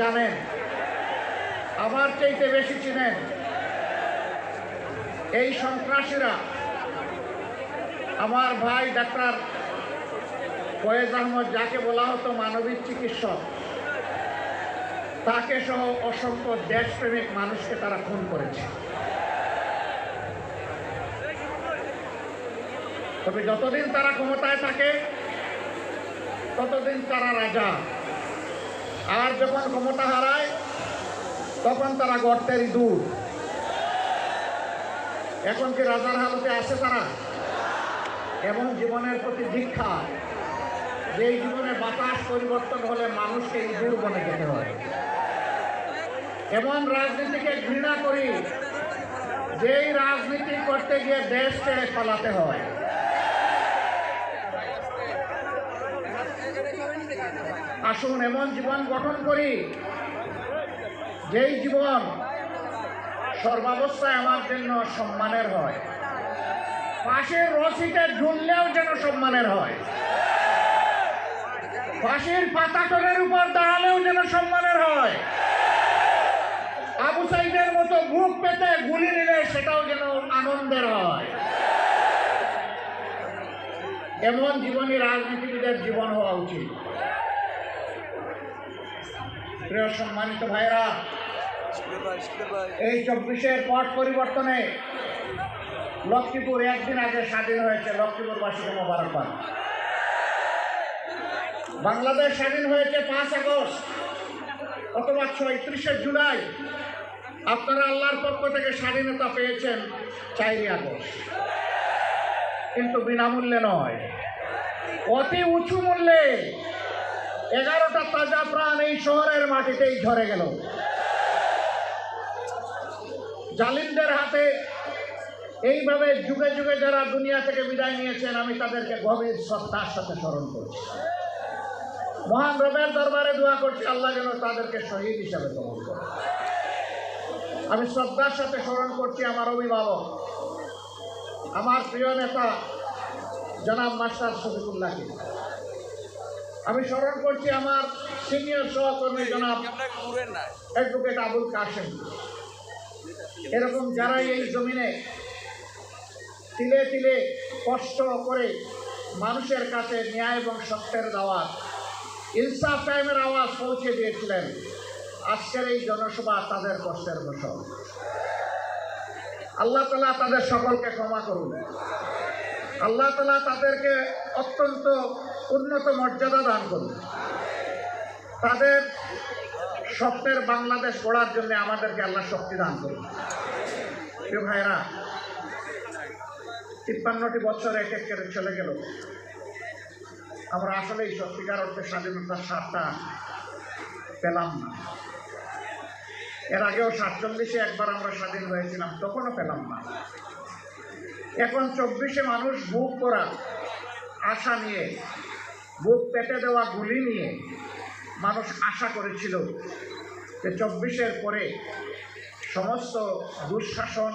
জানেন, আমার চাইতে বেশি চিনেন। এই সন্ত্রাসীরা আমার ভাই ডাক্তার ফয়েজ আহমদ, যাকে বলা হতো মানবিক চিকিৎসক, তাকে সহ অসংখ্য দেশপ্রেমিক মানুষকে তারা খুন করেছে। তবে যতদিন তারা ক্ষমতায় থাকে ততদিন তারা রাজা, আর যখন ক্ষমতা হারায় তখন তারা গর্তের ইঁদুর। এখন কি রাজার হালতে আছে তারা? এবং জীবনের প্রতি দীক্ষা, যেই জীবনে বাতাস পরিবর্তন হলে মানুষকে ইঁদুর বনে যেতে হয়। এমন রাজনীতিকে ঘৃণা করি যেই রাজনীতি করতে গিয়ে দেশ ছেড়ে পালাতে হয়। আসুন এমন জীবন গঠন করি যেই জীবন সর্বাবস্থায় আমার জন্য সম্মানের হয়, ফাঁসির রশিতে ঝুললেও যেন সম্মানের হয়, ফাঁসির পাতাটনের উপর দাঁড়ালেও যেন সম্মানের হয়, আবু সাইদের মতো বুক পেতে গুলি নিলে সেটাও যেন আনন্দের হয়। এমন জীবনই রাজনীতিবিদের জীবন হওয়া উচিত। প্রিয় সম্মানিত ভাইরা, এই 24-এর পট পরিবর্তনে লক্ষ্মীপুর একদিন আগে স্বাধীন হয়েছে। লক্ষ্মীপুরবাসীকে মোবারকবাদ। বাংলাদেশ স্বাধীন হয়েছে 5 আগস্ট অথবা 36 জুলাই। আপনারা আল্লাহর পক্ষ থেকে স্বাধীনতা পেয়েছেন 4 আগস্ট, কিন্তু বিনামূল্যে নয়, অতি উঁচু মূল্যে। 11টা তাজা প্রাণ এই শহরের মাটিতেই ঝরে গেল। জালিমদের হাতে এইভাবে যুগে যুগে যারা দুনিয়া থেকে বিদায় নিয়েছেন, আমি তাদেরকে গভীর শ্রদ্ধার সাথে স্মরণ করছি। মহান রবের দরবারে দোয়া করছি আল্লাহ যেন তাদেরকে শহীদ হিসাবে কবুল করে। আমি শ্রদ্ধার সাথে স্মরণ করছি আমার অভিভাবক, আমার প্রিয় নেতা জনাব মাস্টার শফিকুল্লাহকে। আমি স্মরণ করছি আমার সিনিয়র সহকর্মী জনাব অ্যাডভোকেট আবুল কাশেম। এরকম যারাই এই জমিনে তিলে তিলে কষ্ট করে মানুষের কাছে ন্যায় এবং সত্যের দাওয়াত, ইনসাফ টাইমের আওয়াজ পৌঁছে দিয়েছিলেন, আজকের এই জনসভা তাদের কষ্টের ফসল। আল্লাহ তাআলা তাদের সকলকে ক্ষমা করুন। আল্লাহ তাআলা তাদেরকে অত্যন্ত উন্নত মর্যাদা দান করুন। তাদের স্বপ্নের বাংলাদেশ গড়ার জন্য আমাদেরকে আল্লাহ শক্তি দান করুন। প্রিয় ভাইরা, 53টি বছর এক এক করে চলে গেল। আমরা আসলেই সত্যিকার অর্থে স্বাধীনতার স্বাদটা পেলাম না। এর আগেও 47-এ একবার আমরা স্বাধীন হয়েছিলাম, তখনও পেলাম না। এখন 24-এ মানুষ বুক করা আশা নিয়ে, বুক পেতে দেওয়া গুলি নিয়ে মানুষ আশা করেছিল যে 24-এর পরে সমস্ত দুঃশাসন